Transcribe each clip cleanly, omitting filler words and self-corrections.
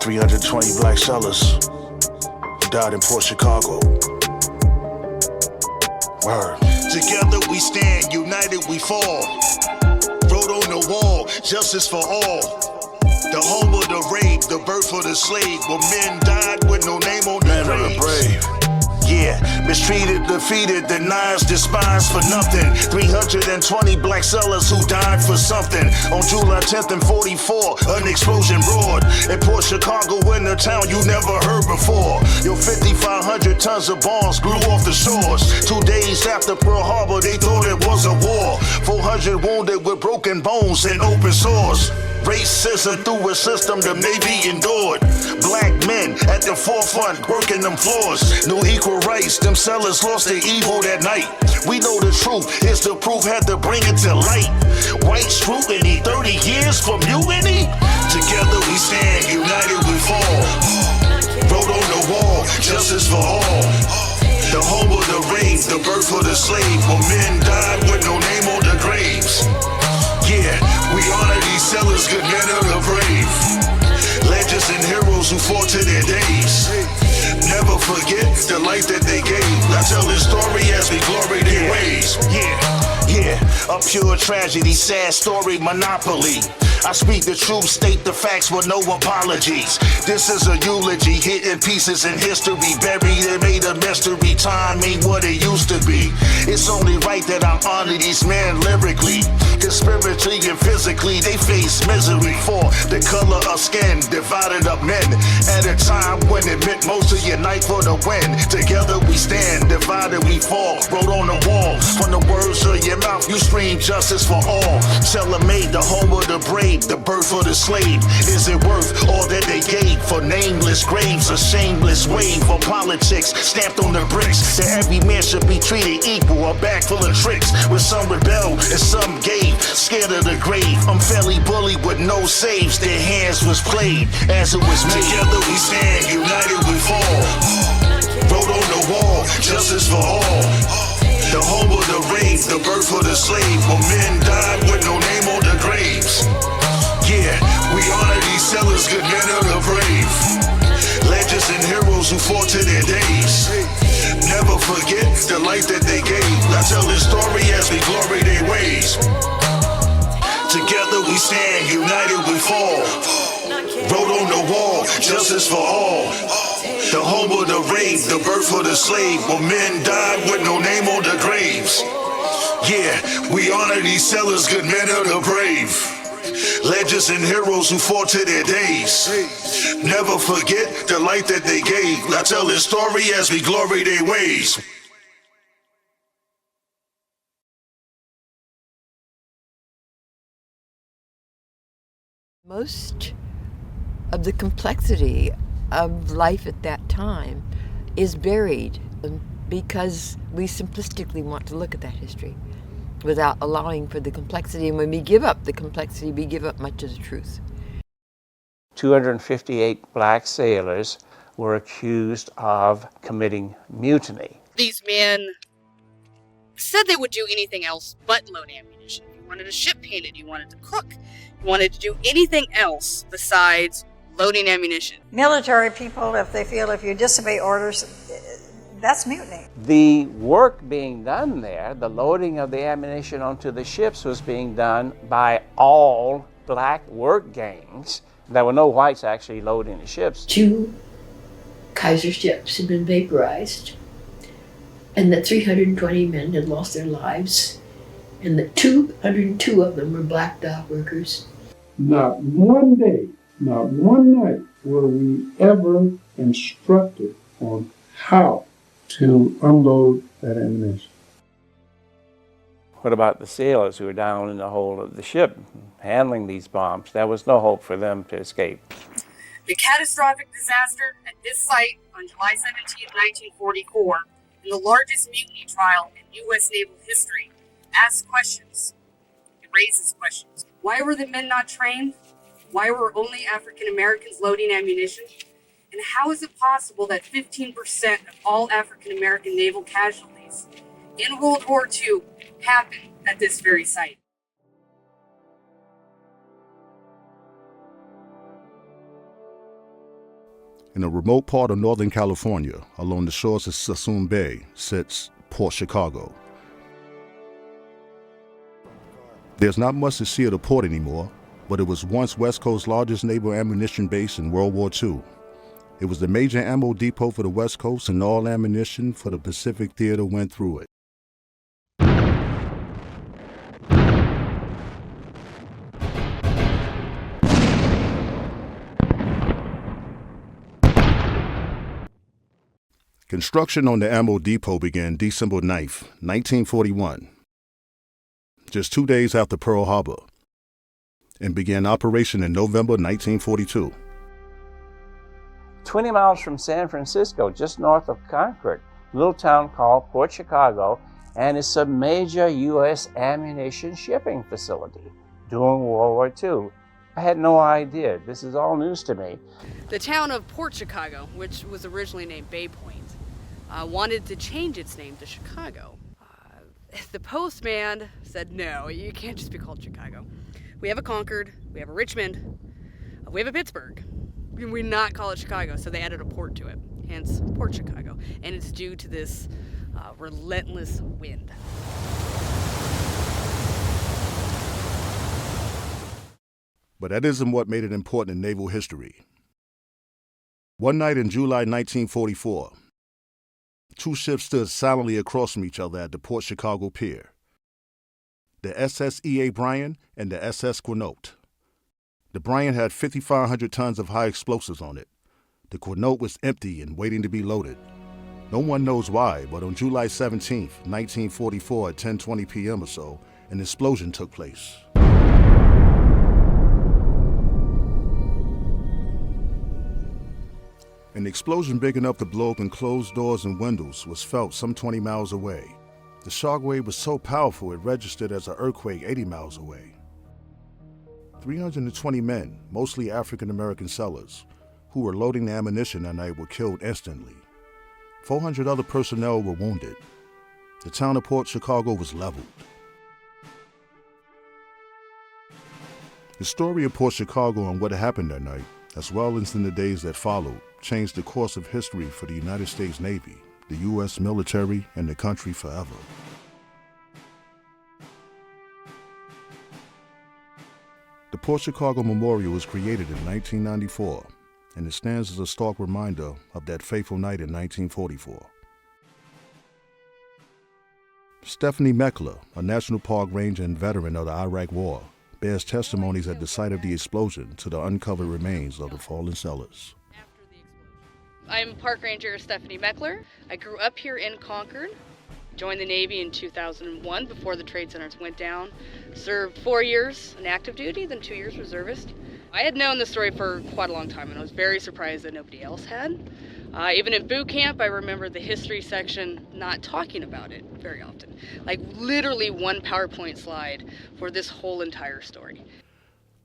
320 black sailors who died in Port Chicago. Word. Together we stand, united we fall. Wrote on the wall, justice for all. The home of the rape, the birth of the slave, where men died with no name on the graves. Yeah, mistreated, defeated, denied, despised for nothing. 320 black sailors who died for something. On July 10th and 44, an explosion roared in Port Chicago, in a town you never heard before. Your 5,500 tons of bombs blew off the shores. 2 days after Pearl Harbor, they thought it was a war. 400 wounded with broken bones and open sores. Racism through a system the Navy endured. Black men at the forefront working them floors. No equal rights, them sellers lost their evil that night. We know the truth, it's the proof, had to bring it to light. White scrutiny, 30 years from mutiny. Together we stand, united we fall. Wrote on the wall, justice for all. The home of the rape, the birth of the slave, where men died with no name on the graves. Yeah, we honor these sellers, good men of the brave. Legends and heroes who fought to their days. Never forget the life that they gave. I tell this story as we glory their ways. Yeah, a pure tragedy, sad story, monopoly. I speak the truth, state the facts with no apologies. This is a eulogy, hidden pieces in history, buried and made a mystery. Time ain't what it used to be. It's only right that I honor these men lyrically. Cause spiritually and physically, they face misery for the color of skin. Divided up men at a time when it meant most of your night for the win. Together we stand, divided we fall. Wrote on the wall, from the words of your mouth, you scream justice for all. Tailor-made, the home of the brave, the birth of the slave. Is it worth all that they gave for nameless graves? A shameless wave of politics stamped on the bricks. That every man should be treated equal, a bag full of tricks. With some rebelled and some gave, scared of the grave. Unfairly bullied with no saves, their hands was played as it was made. Together we stand, united we fall. Wrote on the wall, justice for all. The home of the rape, the birth of the slave, where men died with no name on the graves. Yeah, we honor these sellers, good men of the brave. Legends and heroes who fought to their days. Never forget the life that they gave. I tell this story as we glory their ways. Together we stand, united we fall. Wrote on the wall, justice for all. The home of the rape, the birth of the slave, where men died with no name on the graves. Yeah, we honor these sellers, good men of the brave. Legends and heroes who fought to their days. Never forget the life that they gave. I tell this story as we glory their ways. Most of the complexity of life at that time is buried because we simplistically want to look at that history without allowing for the complexity. And when we give up the complexity, we give up much of the truth. 258 black sailors were accused of committing mutiny. These men said they would do anything else but load ammunition. You wanted a ship painted, you wanted to cook, you wanted to do anything else besides loading ammunition. Military people, if they feel if you disobey orders, that's mutiny. The work being done there, the loading of the ammunition onto the ships, was being done by all black work gangs. There were no whites actually loading the ships. 2 Kaiser ships had been vaporized, and that 320 men had lost their lives, and that 202 of them were black dock workers. Not one day, not one night were we ever instructed on how to unload that ammunition. What about the sailors who were down in the hold of the ship handling these bombs? There was no hope for them to escape. The catastrophic disaster at this site on July 17, 1944, in the largest mutiny trial in U.S. naval history, asks questions. It raises questions. Why were the men not trained? Why were only African Americans loading ammunition? And how is it possible that 15% of all African American naval casualties in World War II happened at this very site? In a remote part of Northern California, along the shores of Sassoon Bay, sits Port Chicago. There's not much to see at the port anymore, but it was once West Coast's largest naval ammunition base in World War II. It was the major ammo depot for the West Coast, and all ammunition for the Pacific Theater went through it. Construction on the ammo depot began December 9th, 1941, just 2 days after Pearl Harbor, and began operation in November 1942. 20 miles from San Francisco, just north of Concord, a little town called Port Chicago, and it's a major U.S. ammunition shipping facility during World War II. I had no idea. This is all news to me. The town of Port Chicago, which was originally named Bay Point, wanted to change its name to Chicago. The postman said, no, you can't just be called Chicago. We have a Concord, we have a Richmond, we have a Pittsburgh. We not call it Chicago, so they added a port to it, hence Port Chicago. And it's due to this relentless wind. But that isn't what made it important in naval history. One night in July 1944, two ships stood silently across from each other at the Port Chicago Pier. The SS E.A. Bryan and the SS Quinault. The Bryan had 5,500 tons of high explosives on it. The Quinault was empty and waiting to be loaded. No one knows why, but on July 17, 1944 at 10:20 p.m. or so, an explosion took place. An explosion big enough to blow open closed doors and windows was felt some 20 miles away. The shock wave was so powerful it registered as an earthquake 80 miles away. 320 men, mostly African-American sellers, who were loading the ammunition that night were killed instantly. 400 other personnel were wounded. The town of Port Chicago was leveled. The story of Port Chicago and what happened that night, as well as in the days that followed, changed the course of history for the United States Navy, the U.S. military, and the country forever. The Port Chicago Memorial was created in 1994, and it stands as a stark reminder of that fateful night in 1944. Stephanie Meckler, a National Park ranger and veteran of the Iraq War, bears testimonies at the site of the explosion to the uncovered remains of the fallen sellers. I'm Park Ranger Stephanie Meckler. I grew up here in Concord, joined the Navy in 2001 before the trade centers went down, served 4 years in active duty, then 2 years reservist. I had known the story for quite a long time, and I was very surprised that nobody else had. Even in boot camp, I remember the history section not talking about it very often. Like literally one PowerPoint slide for this whole entire story.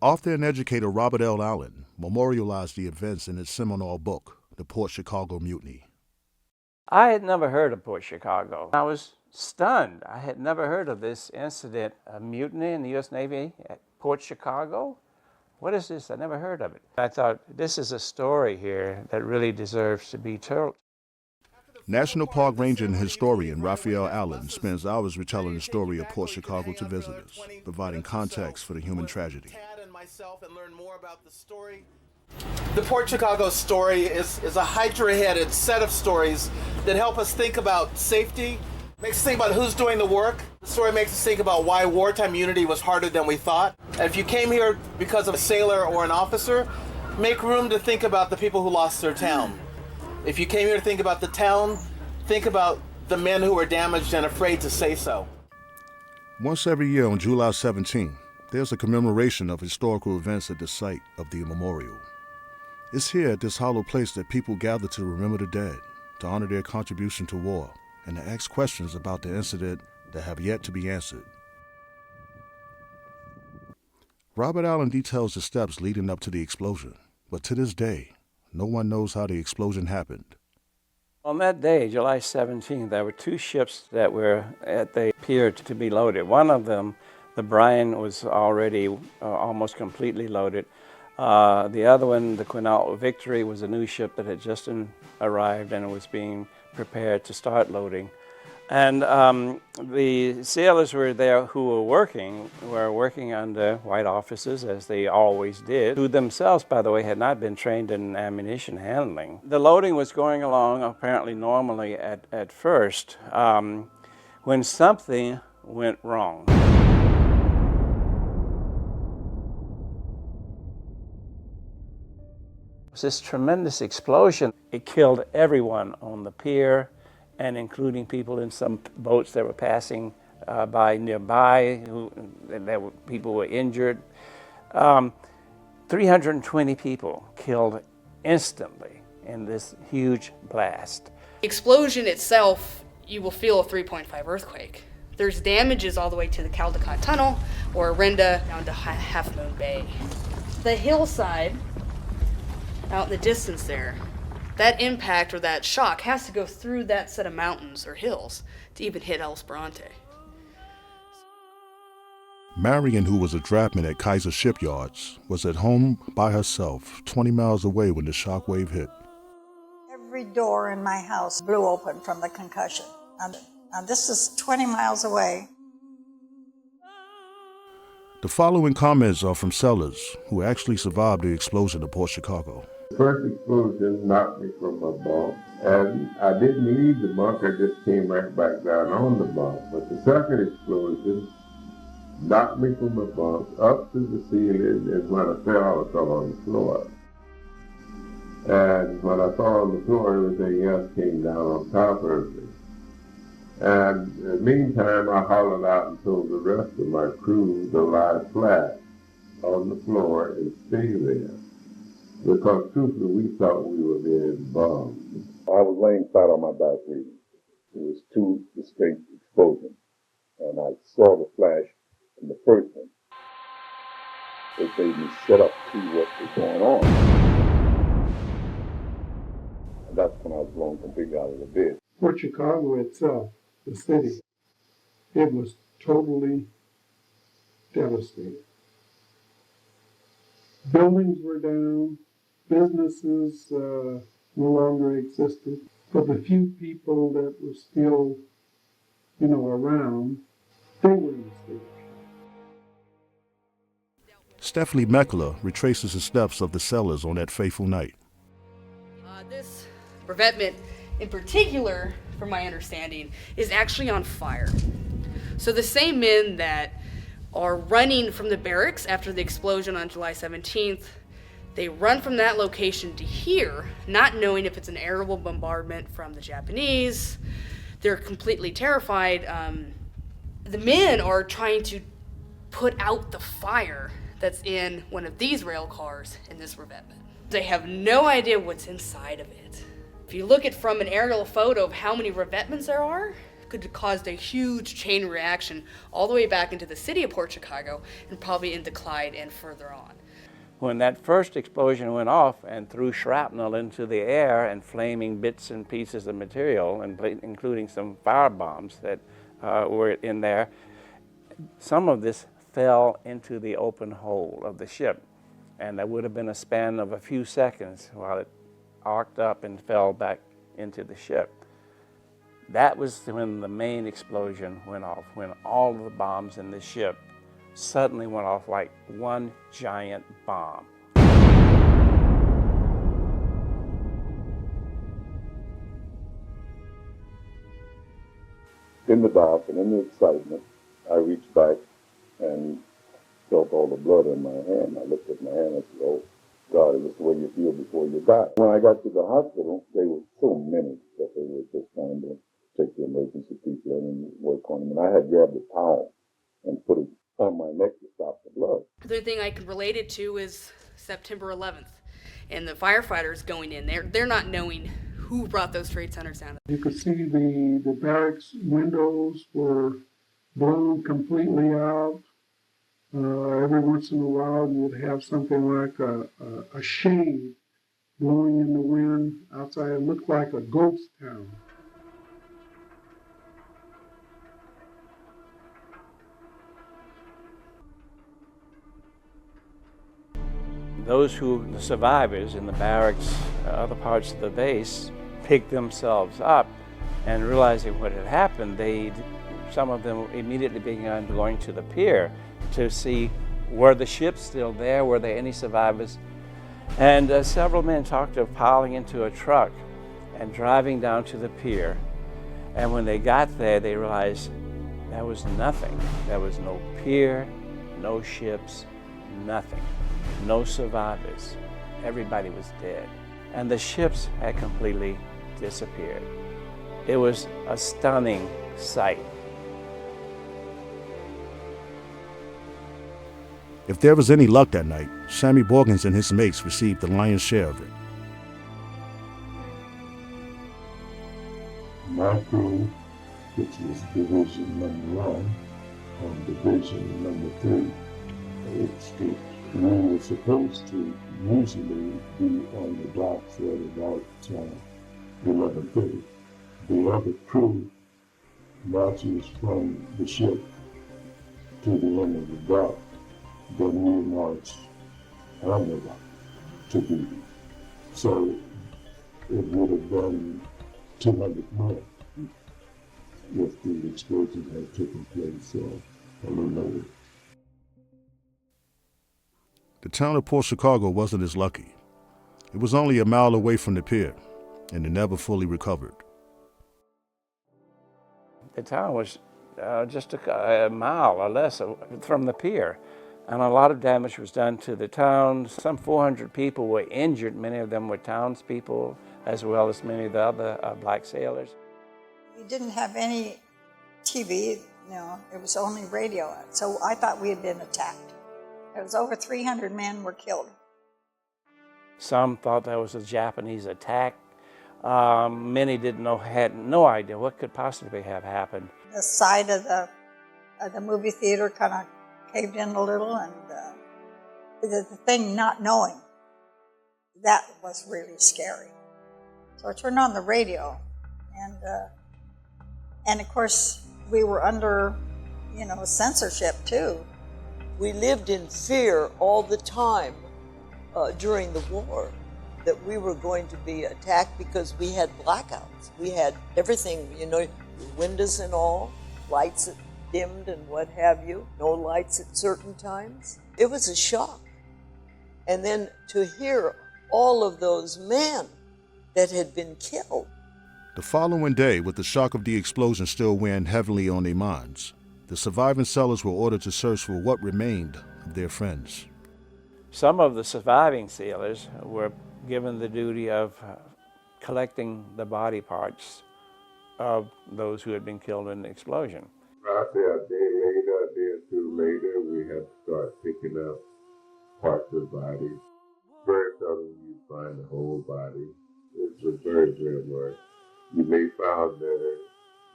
Author and educator Robert L. Allen memorialized the events in his seminal book, The Port Chicago Mutiny. I had never heard of Port Chicago. I was stunned. I had never heard of this incident, a mutiny in the U.S. Navy at Port Chicago. What is this? I never heard of it. I thought, this is a story here that really deserves to be told. National Park ranger and historian Raphael Allen spends hours retelling the story of Port Chicago to visitors, providing context for the human tragedy. The Port Chicago story is a hydra-headed set of stories that help us think about safety, makes us think about who's doing the work. The story makes us think about why wartime unity was harder than we thought. And if you came here because of a sailor or an officer, make room to think about the people who lost their town. If you came here to think about the town, think about the men who were damaged and afraid to say so. Once every year on July 17, there's a commemoration of historical events at the site of the memorial. It's here at this hollow place that people gather to remember the dead, to honor their contribution to war, and to ask questions about the incident that have yet to be answered. Robert Allen details the steps leading up to the explosion, but to this day, no one knows how the explosion happened. On that day, July 17th, there were two ships that were at the pier to be loaded. One of them, the Bryan, was already almost completely loaded. The other one, the Quinault Victory, was a new ship that had just arrived and it was being prepared to start loading. And the sailors were there who were working under white officers, as they always did, who themselves, by the way, had not been trained in ammunition handling. The loading was going along apparently normally at first, when something went wrong. It was this tremendous explosion. It killed everyone on the pier, and including people in some boats that were passing by nearby, people were injured. 320 people killed instantly in this huge blast. The explosion itself, you will feel a 3.5 earthquake. There's damages all the way to the Caldecott Tunnel or Orinda down to Half Moon Bay. The hillside out in the distance there, that impact or that shock has to go through that set of mountains or hills to even hit El Esperante. Marion, who was a draftman at Kaiser Shipyards, was at home by herself 20 miles away when the shock wave hit. Every door in my house blew open from the concussion. Now this is 20 miles away. The following comments are from sailors who actually survived the explosion of Port Chicago. The first explosion knocked me from my bunk, and I didn't leave the bunk, I just came right back down on the bunk. But the second explosion knocked me from my bunk up to the ceiling, and when I fell on the floor. And when I fell on the floor, everything else came down on top of me. And in the meantime, I hollered out and told the rest of my crew to lie flat on the floor and stay there. Because truthfully, we thought we were being bombed. I was laying flat on my back reading. It was two distinct explosions. And I saw the flash in the first one. It made me sit up to see what was going on. And that's when I was blown completely out of the bed. Port Chicago itself, the city, it was totally devastated. Buildings were down, businesses no longer existed. For the few people that were still, around, they were in the state. Stephanie Meckler retraces the steps of the sailors on that fateful night. This revetment, in particular, from my understanding, is actually on fire. So the same men that are running from the barracks after the explosion on July 17th, they run from that location to here, not knowing if it's an aerial bombardment from the Japanese. They're completely terrified. The men are trying to put out the fire that's in one of these rail cars in this revetment. They have no idea what's inside of it. If you look at from an aerial photo of how many revetments there are, it could have caused a huge chain reaction all the way back into the city of Port Chicago and probably into Clyde and further on. When that first explosion went off and threw shrapnel into the air and flaming bits and pieces of material, including some fire bombs that were in there, some of this fell into the open hold of the ship. And there would have been a span of a few seconds while it arced up and fell back into the ship. That was when the main explosion went off, when all of the bombs in the ship suddenly went off like one giant bomb. In the dark and in the excitement, I reached back and felt all the blood in my hand. I looked at my hand and said, oh, God, is this the way you feel before you die? When I got to the hospital, they were so many that they were just trying to take the emergency people in and work on them. And I had grabbed a towel and put it on my neck to stop the blood. The only thing I can relate it to is September 11th and the firefighters going in there. They're not knowing who brought those trade centers down. You could see the barracks windows were blown completely out. Every once in a while, you would have something like a shade blowing in the wind outside. It looked like a ghost town. Those the survivors in the barracks, other parts of the base, picked themselves up and realizing what had happened, some of them immediately began going to the pier to see were the ships still there, were there any survivors. And several men talked of piling into a truck and driving down to the pier. And when they got there, they realized there was nothing. There was no pier, no ships, nothing. No survivors. Everybody was dead. And the ships had completely disappeared. It was a stunning sight. If there was any luck that night, Sammy Borgens and his mates received the lion's share of it. My crew, which was Division Number 1, and Division Number 3, escaped. We were supposed to usually be on the docks at about 11:30. The other crew marches from the ship to the end of the dock. Then we marched on the dock to duty. So it would have been 200 men if the explosion had taken place a little later. The town of Port Chicago wasn't as lucky. It was only a mile away from the pier, and it never fully recovered. The town was just a mile or less from the pier, and a lot of damage was done to the town. Some 400 people were injured. Many of them were townspeople, as well as many of the other black sailors. We didn't have any TV, it was only radio, so I thought we had been attacked. It was over 300 men were killed. Some thought that was a Japanese attack. Many had no idea what could possibly have happened. The side of the movie theater kind of caved in a little, and the thing not knowing, that was really scary. So I turned on the radio, and of course we were under, censorship too. We lived in fear all the time during the war that we were going to be attacked because we had blackouts. We had everything, windows and all, lights dimmed and what have you, no lights at certain times. It was a shock. And then to hear all of those men that had been killed. The following day, with the shock of the explosion still weighing heavily on their minds, the surviving sailors were ordered to search for what remained of their friends. Some of the surviving sailors were given the duty of collecting the body parts of those who had been killed in the explosion. Roughly a day or two later, we had to start picking up parts of the body. Very seldom you find the whole body. It's a very grim work. You may find that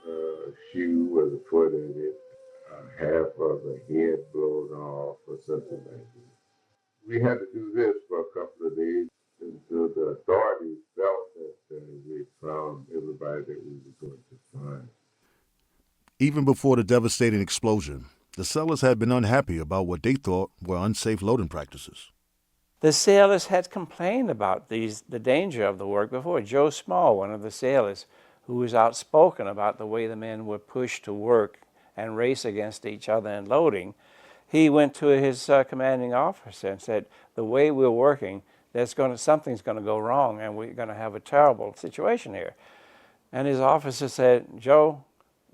a shoe with a foot in it, half of a head blown off, or something like that. We had to do this for a couple of days until the authorities felt that we found everybody that we were going to find. Even before the devastating explosion, the sailors had been unhappy about what they thought were unsafe loading practices. The sailors had complained about the danger of the work before. Joe Small, one of the sailors, who was outspoken about the way the men were pushed to work and race against each other in loading, he went to his commanding officer and said, the way we're working, something's going to go wrong and we're going to have a terrible situation here. And his officer said, Joe,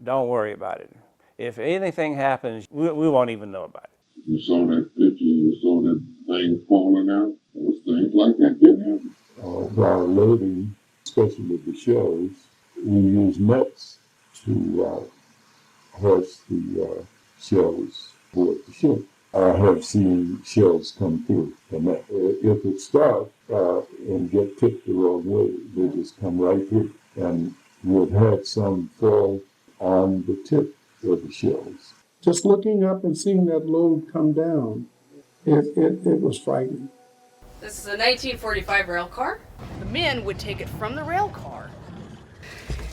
don't worry about it. If anything happens, we won't even know about it. You saw that picture, you saw that thing falling out. Those things like that didn't happen. While loading, especially with the shells, we use nets to hoist the shells aboard the ship. I have seen shells come through the net. If it starts and get tipped the wrong way, they just come right through. And we've had some fall on the tip of the shells. Just looking up and seeing that load come down, it was frightening. This is a 1945 rail car. The men would take it from the rail car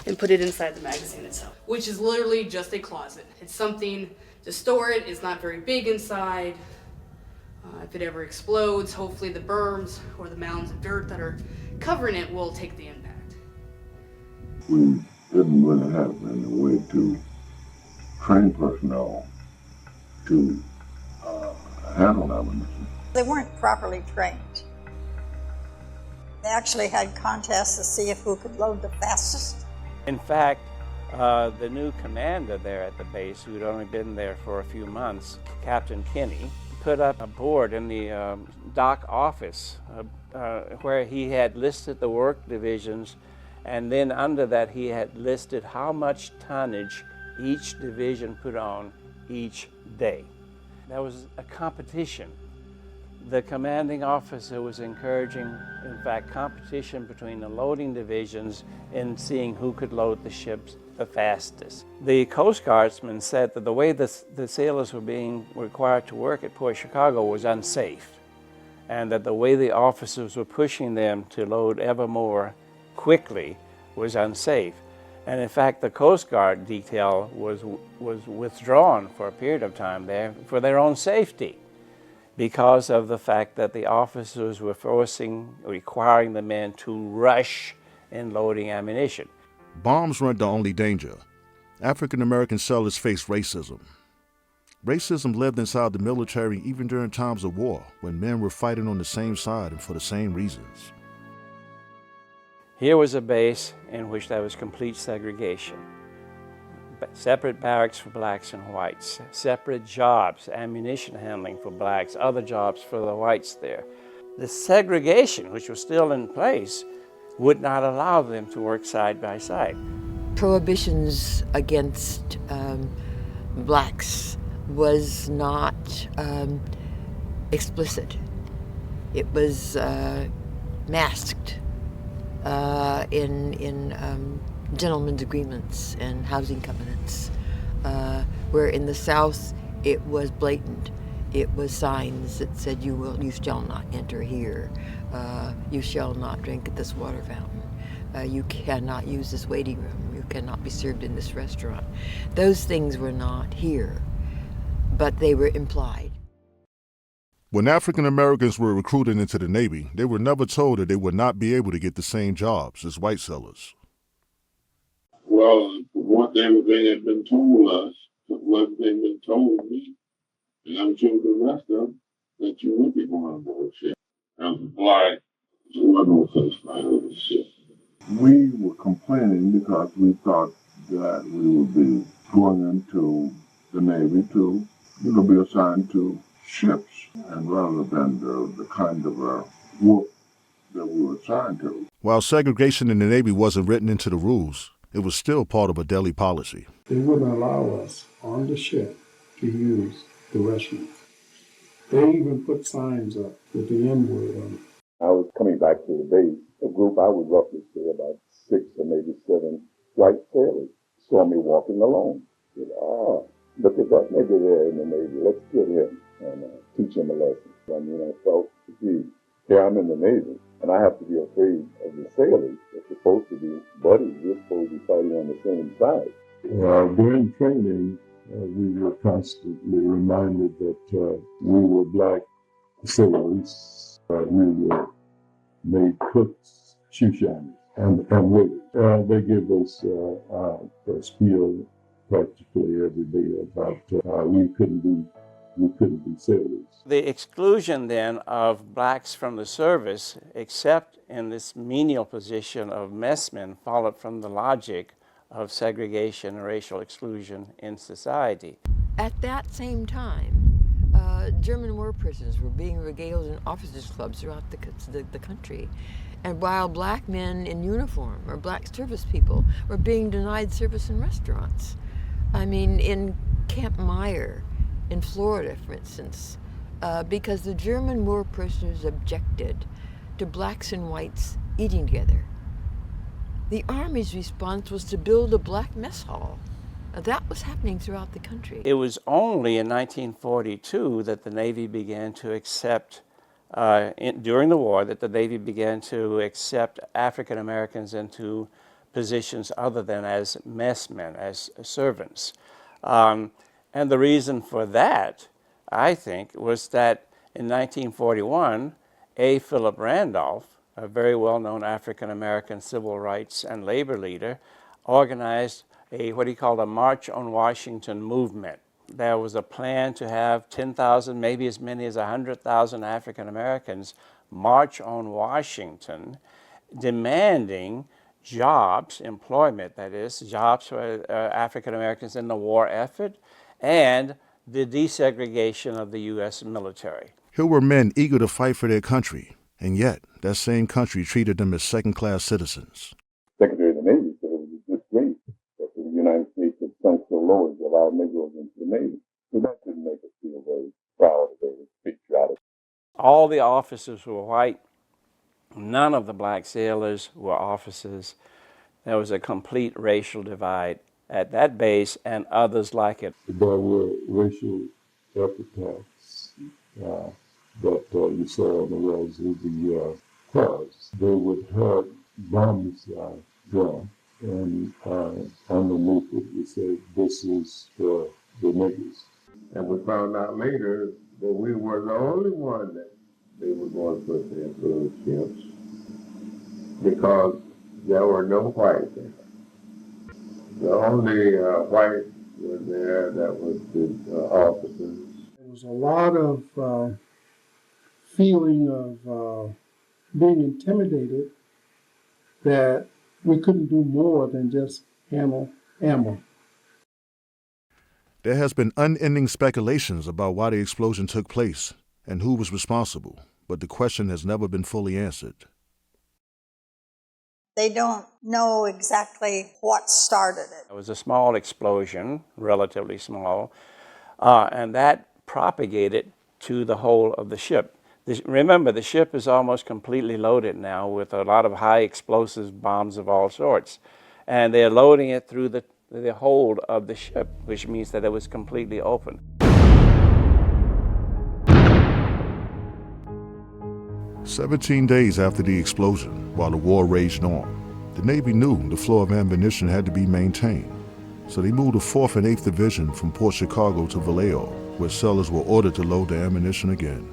and put it inside the magazine itself, which is literally just a closet. It's something to store it. It's not very big inside. If it ever explodes, hopefully the berms or the mounds of dirt that are covering it will take the impact. We didn't really have any way to train personnel to handle ammunition. They weren't properly trained. They actually had contests to see if who could load the fastest. In fact, the new commander there at the base, who'd only been there for a few months, Captain Kinney, put up a board in the dock office where he had listed the work divisions, and then under that he had listed how much tonnage each division put on each day. There was a competition. The commanding officer was encouraging, in fact, competition between the loading divisions in seeing who could load the ships the fastest. The Coast Guardsmen said that the way the sailors were being required to work at Port Chicago was unsafe, and that the way the officers were pushing them to load ever more quickly was unsafe. And in fact, the Coast Guard detail was withdrawn for a period of time there for their own safety, because of the fact that the officers were requiring the men to rush in loading ammunition. Bombs weren't the only danger. African American sailors faced racism. Racism lived inside the military even during times of war, when men were fighting on the same side and for the same reasons. Here was a base in which there was complete segregation. Separate barracks for blacks and whites, separate jobs, ammunition handling for blacks, other jobs for the whites there. The segregation, which was still in place, would not allow them to work side by side. Prohibitions against blacks was not explicit. It was masked in gentlemen's agreements and housing covenants, where in the South it was blatant. It was signs that said, you shall not enter here. You shall not drink at this water fountain. You cannot use this waiting room. You cannot be served in this restaurant. Those things were not here, but they were implied. When African Americans were recruited into the Navy, they were never told that they would not be able to get the same jobs as white sailors. Well, what they had been told us, what they've been told me, and I'm sure the rest of them, that you would be going on board ship. And black, there was no such thing as a ship. We were complaining because we thought that we would be going into the Navy to, be assigned to ships, and rather than the kind of work that we were assigned to. While segregation in the Navy wasn't written into the rules, it was still part of a daily policy. They wouldn't allow us on the ship to use the restrooms. They even put signs up with the N-word on it. I was coming back to the base. A group, I would roughly say about 6 or maybe 7 white sailors saw me walking alone. Said, look at that nigga there in the Navy. Let's get him and teach him a lesson. I felt, gee, here I'm in the Navy, and I have to be afraid of the sailors. They're supposed to be buddies. We're supposed to be fighting on the same side. During training, we were constantly reminded that we were black sailors. We were made cooks, shoe shiners, and waiters. They give us a spiel practically every day about how we couldn't be sailors. The exclusion then of blacks from the service, except in this menial position of messmen, followed from the logic of segregation and racial exclusion in society. At that same time, German war prisoners were being regaled in officers' clubs throughout the country. And while black men in uniform or black service people were being denied service in restaurants. I mean, in Camp Meyer in Florida, for instance, because the German war prisoners objected to blacks and whites eating together. The Army's response was to build a black mess hall. That was happening throughout the country. It was only in 1942 that the Navy began to accept, during the war, that the Navy began to accept African Americans into positions other than as messmen, as servants. And the reason for that, I think, was that In 1941, A. Philip Randolph, a very well-known African-American civil rights and labor leader, organized what he called a March on Washington movement. There was a plan to have 10,000, maybe as many as 100,000 African-Americans march on Washington, demanding jobs, employment, that is, jobs for African-Americans in the war effort, and the desegregation of the U.S. military. Here were men eager to fight for their country, and yet that same country treated them as second-class citizens. Secretary of the Navy said it was a disgrace that the United States had sunk so low as to allow Negroes into the Navy. So that didn't make us feel very proud or very patriotic. All the officers were white. None of the black sailors were officers. There was a complete racial divide at that base and others like it. There were racial epithets that you saw on the walls of the cars. They would have bombs drawn, and underneath it would say, "This is for the niggers." And we found out later that we were the only one that they were going to put there for those ships, because there were no whites there. The only white was there that was the officers. There was a lot of feeling of being intimidated that we couldn't do more than just handle ammo. There has been unending speculations about why the explosion took place and who was responsible, but the question has never been fully answered. They don't know exactly what started it. It was a small explosion, relatively small, and that propagated to the whole of the ship. Remember, the ship is almost completely loaded now with a lot of high explosive bombs of all sorts, and they're loading it through the hold of the ship, which means that it was completely open. 17 days after the explosion, while the war raged on, the Navy knew the flow of ammunition had to be maintained. So they moved the 4th and 8th Division from Port Chicago to Vallejo, where sailors were ordered to load the ammunition again.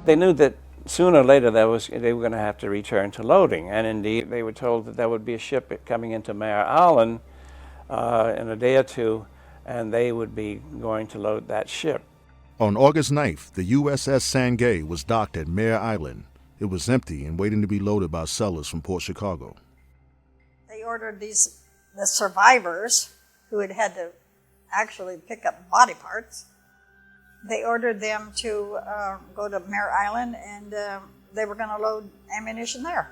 They knew that sooner or later they were going to have to return to loading, and indeed they were told that there would be a ship coming into Mare Island in a day or two, and they would be going to load that ship. On August 9th, the USS Sangay was docked at Mare Island. It was empty and waiting to be loaded by sailors from Port Chicago. They ordered the survivors, who had to actually pick up body parts. They ordered them to go to Mare Island, and they were going to load ammunition there.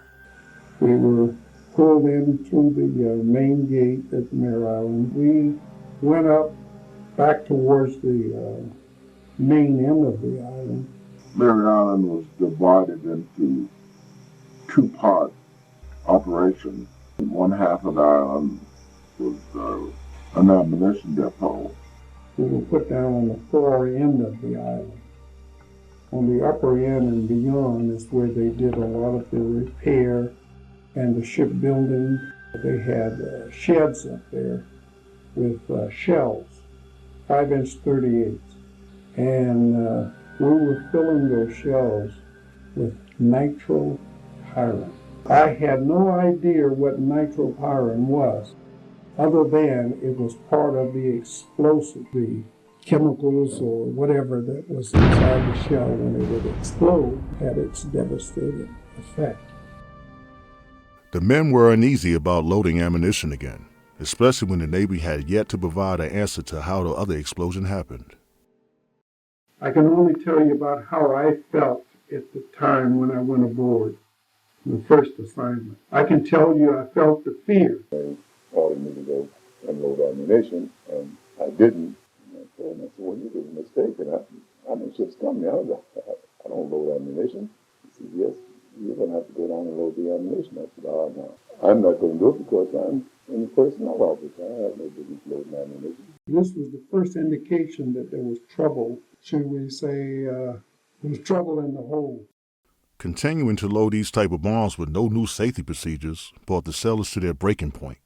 We were pulled in through the main gate at Mare Island. We went up back towards the main end of the island. Mare Island was divided into two-part operation. One half of the island was an ammunition depot. We were put down on the far end of the island. On the upper end and beyond is where they did a lot of the repair and the shipbuilding. They had sheds up there with shells, 5-inch 38s. And we were filling those shells with nitropyrin. I had no idea what nitropyrin was, other than it was part of the explosive, the chemicals or whatever that was inside the shell when it would explode had its devastating effect. The men were uneasy about loading ammunition again, especially when the Navy had yet to provide an answer to how the other explosion happened. I can only tell you about how I felt at the time when I went aboard, the first assignment. I can tell you I felt the fear. They ordered me to go unload ammunition, and I didn't. And I told him, I said, well, you did a mistake, and I know ship's coming. I don't load ammunition. He said, yes, you're going to have to go down and load the ammunition. I said, oh, no, I'm not going to do it because I'm in the personnel office. I have no business loading ammunition. This was the first indication that there was trouble. Should we say there was trouble in the hold? Continuing to load these type of bombs with no new safety procedures brought the sailors to their breaking point.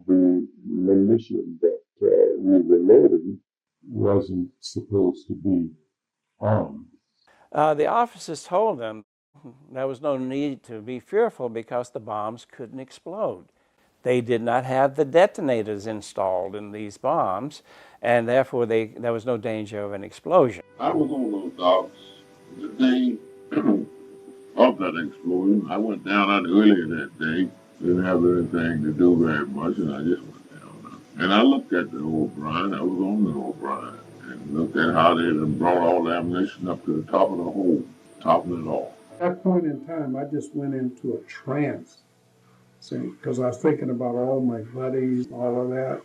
The munition that we were loading wasn't supposed to be The officers told them there was no need to be fearful because the bombs couldn't explode. They did not have the detonators installed in these bombs, and therefore there was no danger of an explosion. I was on those docks the day of that explosion. I went down out earlier that day. Didn't have anything to do very much, and I just went down. And I looked at the O'Brien. I was on the O'Brien, and looked at how they had brought all the ammunition up to the top of the hole, topping it off. At that point in time, I just went into a trance, because I was thinking about all my buddies, all of that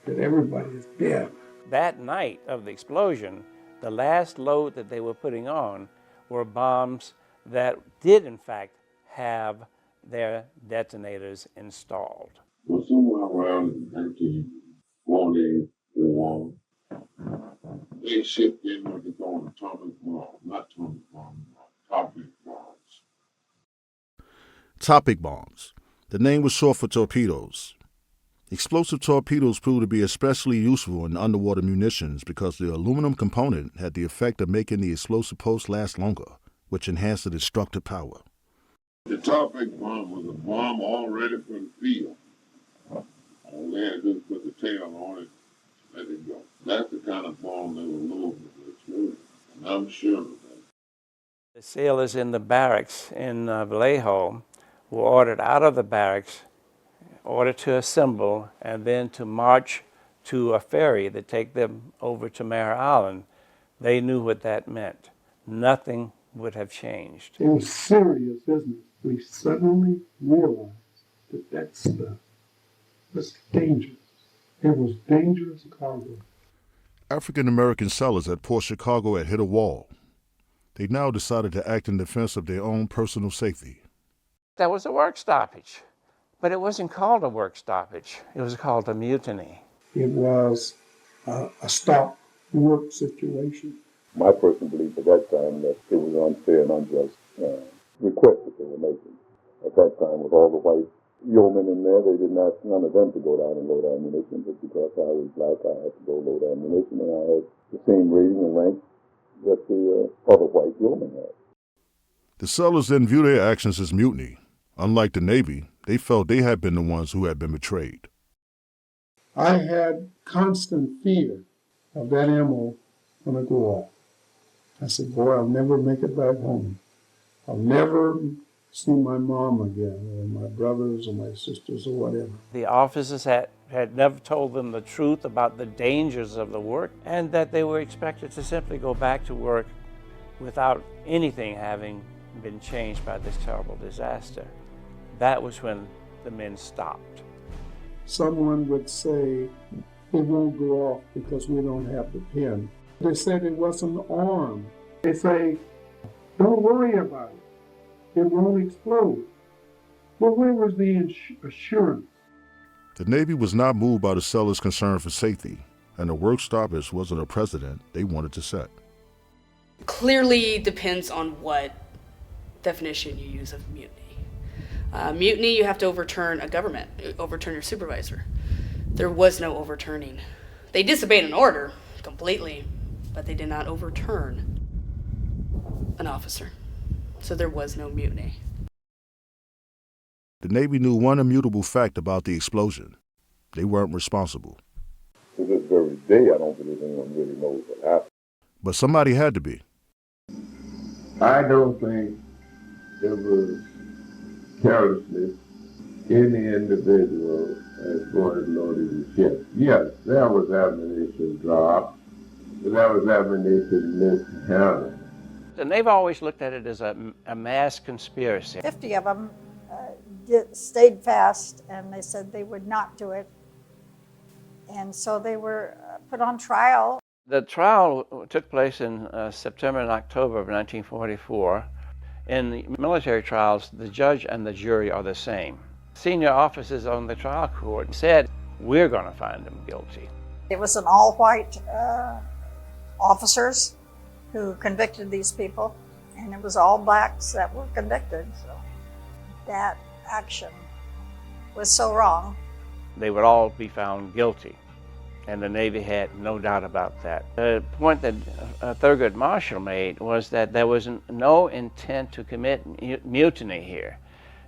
everybody is dead. That night of the explosion, the last load that they were putting on were bombs that did, in fact, have their detonators installed. Well, somewhere around 1944, they shipped in what they call atomic bomb, not atomic bomb, topic bombs. Topic bombs. The name was short for torpedoes. Explosive torpedoes proved to be especially useful in underwater munitions because the aluminum component had the effect of making the explosive post last longer, which enhanced the destructive power. The topic bomb was a bomb all ready for the field. All they had to do was put the tail on it, let it go. That's the kind of bomb they were loading to explode. And I'm sure of that. The sailors in the barracks in Vallejo were ordered out of the barracks, ordered to assemble, and then to march to a ferry that take them over to Mare Island. They knew what that meant. Nothing would have changed. It was serious business. We suddenly realized that stuff was dangerous. It was dangerous cargo. African American sailors at Port Chicago had hit a wall. They now decided to act in defense of their own personal safety. There was a work stoppage, but it wasn't called a work stoppage. It was called a mutiny. It was a stop work situation. My personal belief at that time that it was an unfair and unjust request that they were making. At that time, with all the white yeomen in there, they didn't ask none of them to go down and load ammunition, but because I was black, I had to go load ammunition, and I had the same rating and rank that the other white yeomen had. The sailors didn't view their actions as mutiny. Unlike the Navy, they felt they had been the ones who had been betrayed. I had constant fear of that ammo going to go off. I said, boy, I'll never make it back home. I'll never see my mom again, or my brothers or my sisters or whatever. The officers had never told them the truth about the dangers of the work, and that they were expected to simply go back to work without anything having been changed by this terrible disaster. That was when the men stopped. Someone would say, it won't go off because we don't have the pin. They said it wasn't armed. They say, don't worry about it. It won't explode. Well, where was the assurance? The Navy was not moved by the sailors' concern for safety, and the work stoppage wasn't a precedent they wanted to set. Clearly depends on what definition you use of mutiny. Mutiny, you have to overturn a government, overturn your supervisor. There was no overturning. They disobeyed an order completely, but they did not overturn an officer. So there was no mutiny. The Navy knew one immutable fact about the explosion. They weren't responsible. To this very day, I don't believe anyone really knows what happened. But somebody had to be. I don't think there was carelessness in the individual as far as loading the ship. Yes, there was ammunition dropped, but there was ammunition mishandled. And they've always looked at it as a mass conspiracy. 50 of them stayed fast, and they said they would not do it. And so they were put on trial. The trial took place in September and October of 1944. In the military trials, the judge and the jury are the same. Senior officers on the trial court said, we're going to find them guilty. It was an all-white officers who convicted these people, and it was all blacks that were convicted. So that action was so wrong. They would all be found guilty. and the Navy had no doubt about that. The point that Thurgood Marshall made was that there was no intent to commit mutiny here.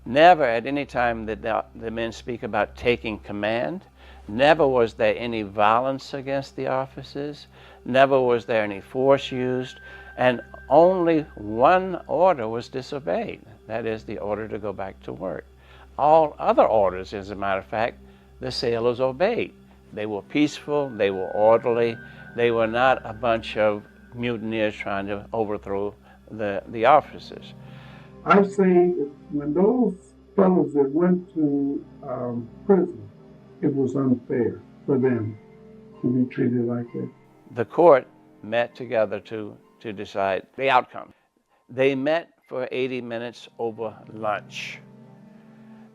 Never at any time did the men speak about taking command. Never was there any violence against the officers. Never was there any force used. And only one order was disobeyed. That is the order to go back to work. All other orders, as a matter of fact, the sailors obeyed. They were peaceful, they were orderly, they were not a bunch of mutineers trying to overthrow the officers. I'm saying when those fellows that went to prison, it was unfair for them to be treated like that. The court met together to decide the outcome. They met for 80 minutes over lunch.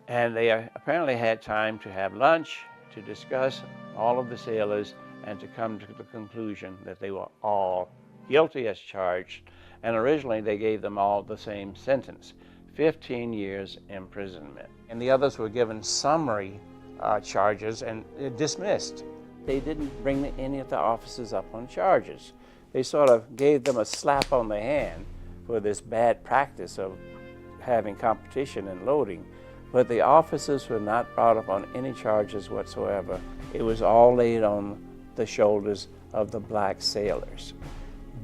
And they apparently had time to have lunch, to discuss all of the sailors, and to come to the conclusion that they were all guilty as charged. And originally they gave them all the same sentence, 15 years imprisonment. And the others were given summary charges and dismissed. They didn't bring any of the officers up on charges. They sort of gave them a slap on the hand for this bad practice of having competition and loading. But the officers were not brought up on any charges whatsoever. It was all laid on the shoulders of the black sailors.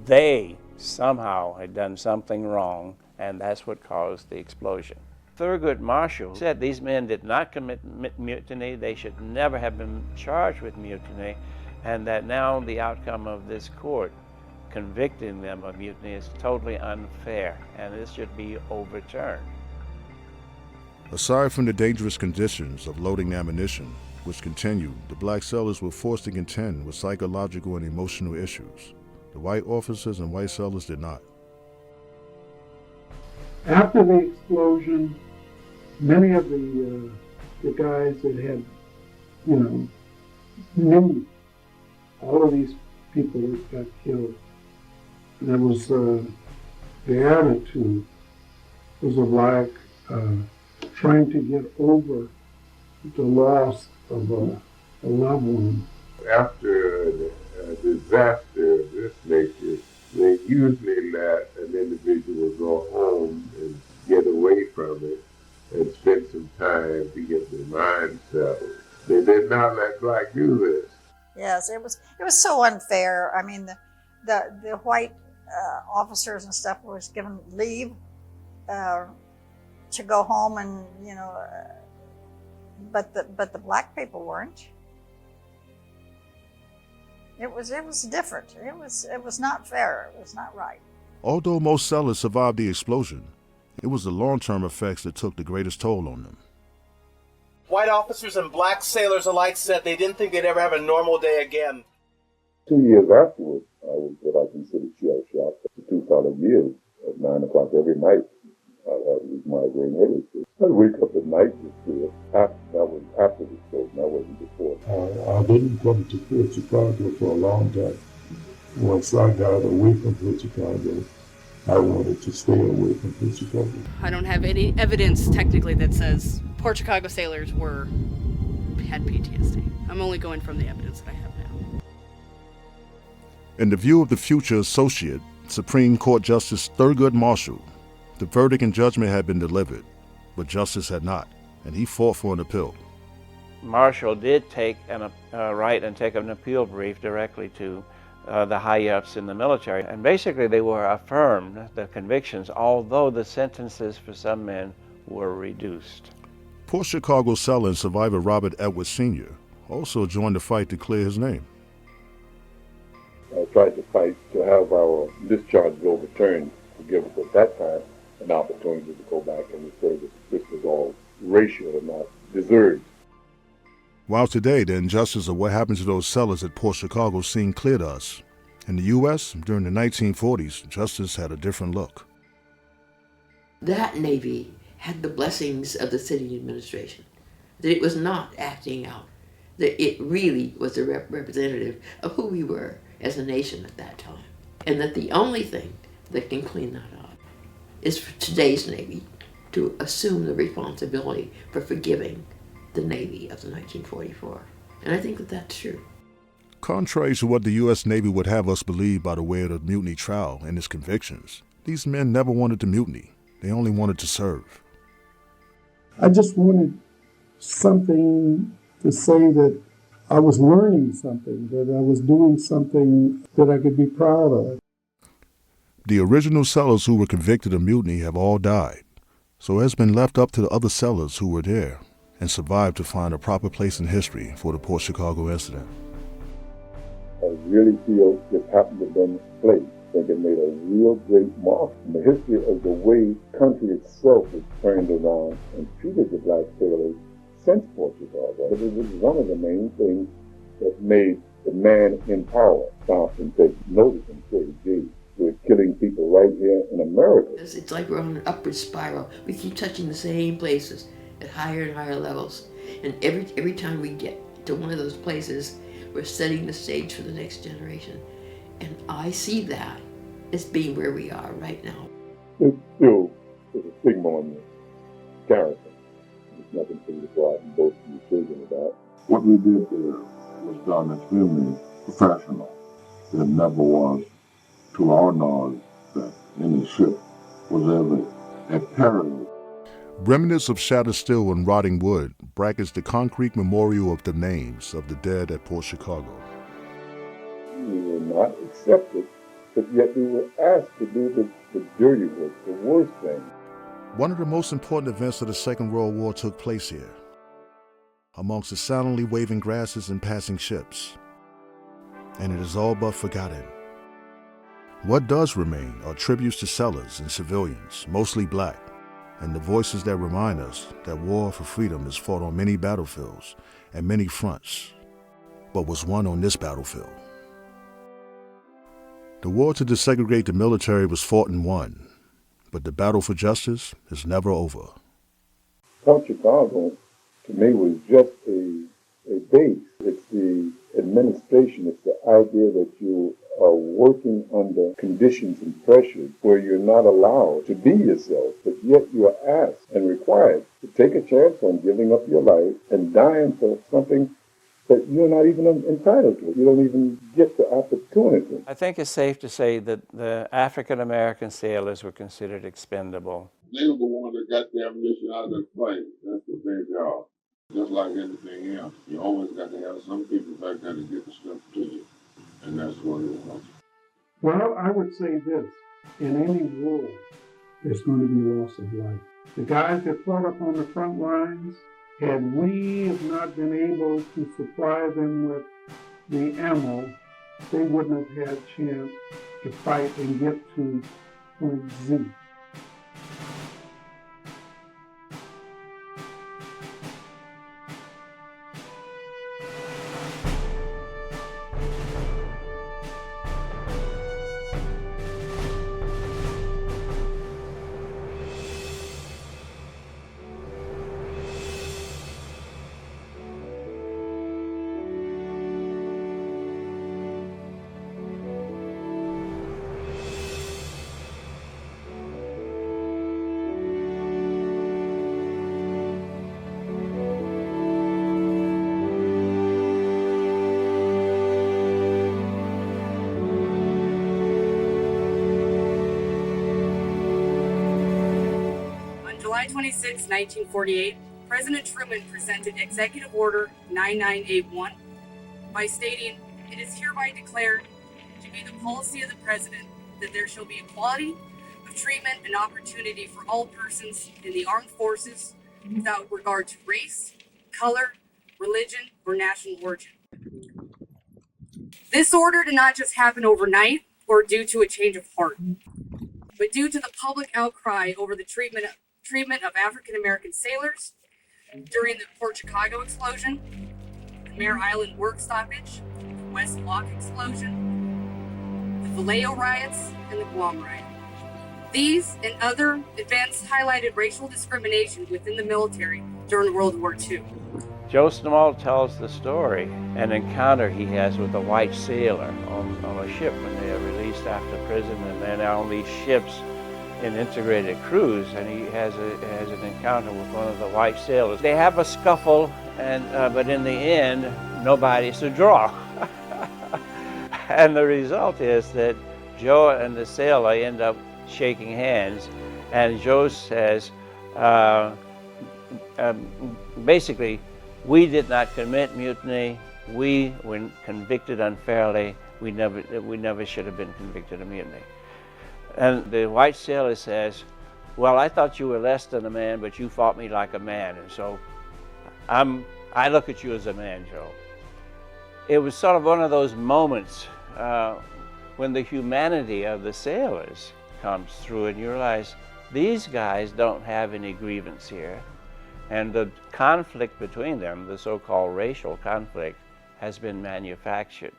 They somehow had done something wrong, and that's what caused the explosion. Thurgood Marshall said these men did not commit mutiny. They should never have been charged with mutiny, and that now the outcome of this court convicting them of mutiny is totally unfair, and this should be overturned. Aside from the dangerous conditions of loading ammunition, which continued, the black sailors were forced to contend with psychological and emotional issues. The white officers and white sailors did not. After the explosion, many of the guys that had, knew all of these people that got killed, there was the attitude was of like trying to get over the loss of a loved one. After a disaster of this nature, they usually let an individual go home and get away from it and spend some time to get their mind settled. They did not let black do this. Yes, it was so unfair. I mean, the white officers and stuff was given leave to go home, and but the black people weren't. It was different. It was not fair. It was not right. Although most sailors survived the explosion, it was the long-term effects that took the greatest toll on them. White officers and black sailors alike said they didn't think they'd ever have a normal day again. 2 years afterwards, I was what I consider shell-shocked. For 2 solid years, at 9 o'clock every night, I'd have these migraine headaches. I'd wake up at night with fear. That was after the explosion, that wasn't before. I didn't come to Port Chicago for a long time. Once I got away from Port Chicago, I wanted to stay away from Port Chicago. I don't have any evidence technically that says Port Chicago sailors had PTSD. I'm only going from the evidence that I have now. In the view of the future Associate Supreme Court Justice Thurgood Marshall, the verdict and judgment had been delivered, but justice had not, and he fought for an appeal. Marshall did take an appeal brief directly to the high-ups in the military, and basically they were affirmed, the convictions, although the sentences for some men were reduced. Port Chicago sailor and survivor Robert Edwards Sr. also joined the fight to clear his name. I tried to fight to have our discharge overturned to give us at that time an opportunity to go back and say that this was all racial and not deserved. While today the injustice of what happened to those sailors at Port Chicago seemed clear to us, in the U.S., during the 1940s, justice had a different look. That Navy had the blessings of the city administration, that it was not acting out, that it really was a representative of who we were as a nation at that time, and that the only thing that can clean that up is for today's Navy to assume the responsibility for forgiving the Navy of the 1944. And I think that that's true. Contrary to what the U.S. Navy would have us believe by the way of the mutiny trial and its convictions, these men never wanted to mutiny. They only wanted to serve. I just wanted something to say that I was learning something, that I was doing something that I could be proud of. The original sailors who were convicted of mutiny have all died, so it has been left up to the other sailors who were there and survived to find a proper place in history for the Port Chicago incident. I really feel this happened to them place. I think it made a real great mark in the history of the way the country itself has turned around and treated the black sailors since Port Chicago. It was one of the main things that made the man in power stop and take notice and say, gee, we're killing people right here in America. It's like we're on an upward spiral. We keep touching the same places at higher and higher levels. And every time we get to one of those places, we're setting the stage for the next generation. And I see that as being where we are right now. There's still a stigma on the character. There's nothing for you to go out and boast to your children about. What we did there was done extremely professional. There never was, to our knowledge, that any ship was ever at peril. Remnants of shattered steel and rotting wood brackets the concrete memorial of the names of the dead at Port Chicago. We were not accepted, but yet we were asked to do the dirty work, the worst thing. One of the most important events of the Second World War took place here, amongst the silently waving grasses and passing ships. And it is all but forgotten. What does remain are tributes to sailors and civilians, mostly black, and the voices that remind us that war for freedom is fought on many battlefields and many fronts, but was won on this battlefield. The war to desegregate the military was fought and won, but the battle for justice is never over. Port Chicago, to me, was just a base. It's the administration, it's the idea that you are working under conditions and pressures where you're not allowed to be yourself, but yet you are asked and required to take a chance on giving up your life and dying for something that you're not even entitled to. You don't even get the opportunity. I think it's safe to say that the African-American sailors were considered expendable. They were the ones that got the ammunition out of the plane. That's what they are. Just like anything else, you always got to have some people back there to get the stuff to you. And that's what it was. Well, I would say this, in any war, there's going to be loss of life. The guys that fought up on the front lines, had we have not been able to supply them with the ammo, they wouldn't have had a chance to fight and get to point Z. July 26, 1948, President Truman presented Executive Order 9981 by stating, "It is hereby declared to be the policy of the President that there shall be equality of treatment and opportunity for all persons in the armed forces without regard to race, color, religion, or national origin." This order did not just happen overnight or due to a change of heart, but due to the public outcry over the treatment of African American sailors during the Port Chicago explosion, the Mare Island work stoppage, the West Block explosion, the Vallejo riots, and the Guam riot. These and other events highlighted racial discrimination within the military during World War II. Joe Naval tells the story, an encounter he has with a white sailor on a ship when they are released after prison, and then on these ships in integrated cruise, and he has an encounter with one of the white sailors. They have a scuffle, and but in the end, nobody's to draw. And the result is that Joe and the sailor end up shaking hands, and Joe says, basically, we did not commit mutiny. We were convicted unfairly. We never should have been convicted of mutiny. And the white sailor says, well, I thought you were less than a man, but you fought me like a man, and so I look at you as a man, Joe. It was sort of one of those moments when the humanity of the sailors comes through, and you realize these guys don't have any grievance here. And the conflict between them, the so-called racial conflict, has been manufactured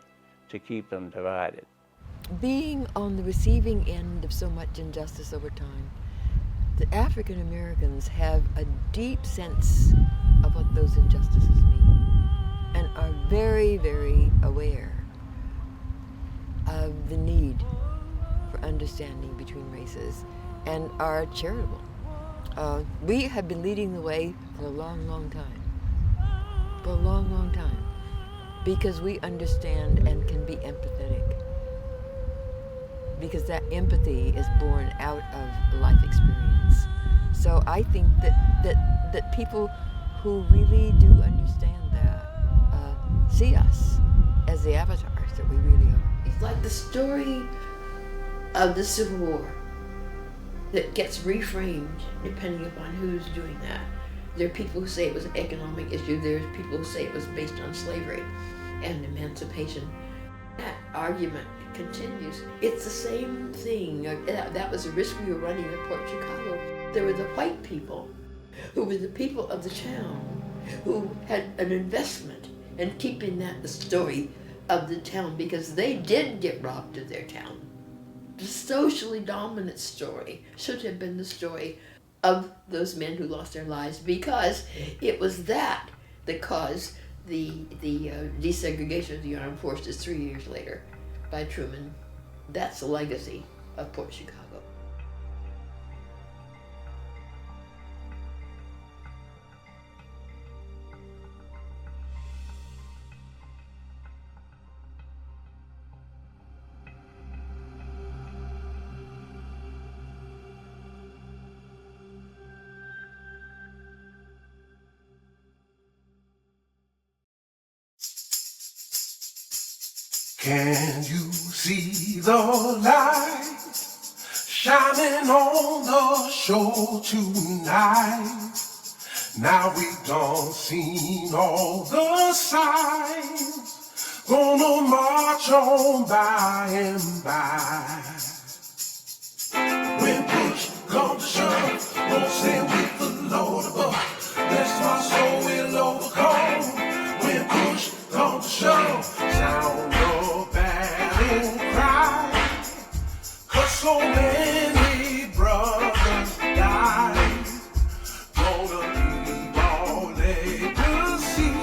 to keep them divided. Being on the receiving end of so much injustice over time, the African Americans have a deep sense of what those injustices mean and are very, very aware of the need for understanding between races and are charitable. We have been leading the way for a long, long time. For a long, long time. Because we understand and can be empathetic. Because that empathy is born out of life experience. So I think that people who really do understand that see us as the avatars that we really are. It's like the story of the Civil War that gets reframed depending upon who's doing that. There are people who say it was an economic issue. There's people who say it was based on slavery and emancipation. That argument continues. It's the same thing. That was the risk we were running at Port Chicago. There were the white people who were the people of the town who had an investment in keeping that the story of the town because they did get robbed of their town. The socially dominant story should have been the story of those men who lost their lives because it was that caused the desegregation of the armed forces 3 years later by Truman. That's the legacy of Port Chicago. Can you see the light shining on the shore tonight? Now we done seen all the signs, gonna march on by and by. When push comes to shove, won't stand with the Lord above. Bless my soul will overcome. When push comes to shove, sound your battle cry. 'Cause so many brothers died. Gonna leave all legacy.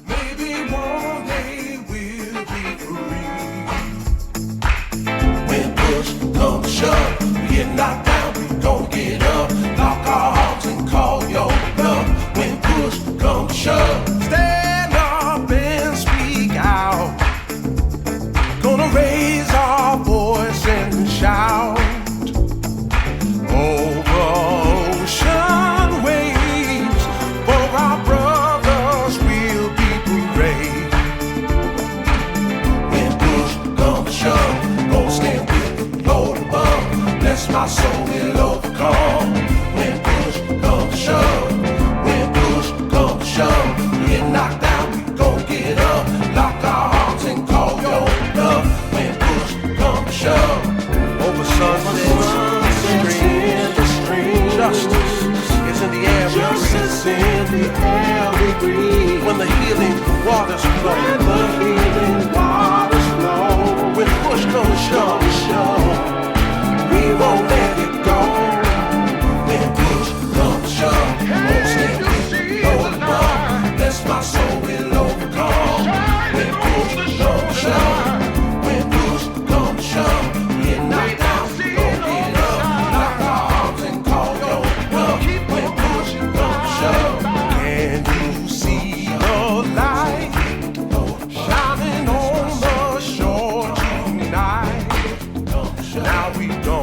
Maybe one day we'll be free. When push comes to shove, we get knocked down, we gon' get up. Lock our hearts and call your bluff. When push comes to shove, stand up and speak out. Gonna raise our voice and shout. Over ocean waves, for our brothers will be brave. When push comes to shove, gonna stand with the Lord above. Bless my soul will overcome. When push comes to shove, when push comes to shove, we get knocked down, we gon' get up. Lock our hearts and call your bluff. When push comes to shove, over sunset, stream, justice is in the air we breathe. When the healing waters flow, when push comes to shove, we won't let it go. When push comes to shove, won't stand with the Lord above. Bless my soul will overcome. When push comes to shove, when push comes to shove, we get knocked down, we gon' get up. Lock our arms and call your bluff. When push comes to shove, can you see the light shining on the Now we don't.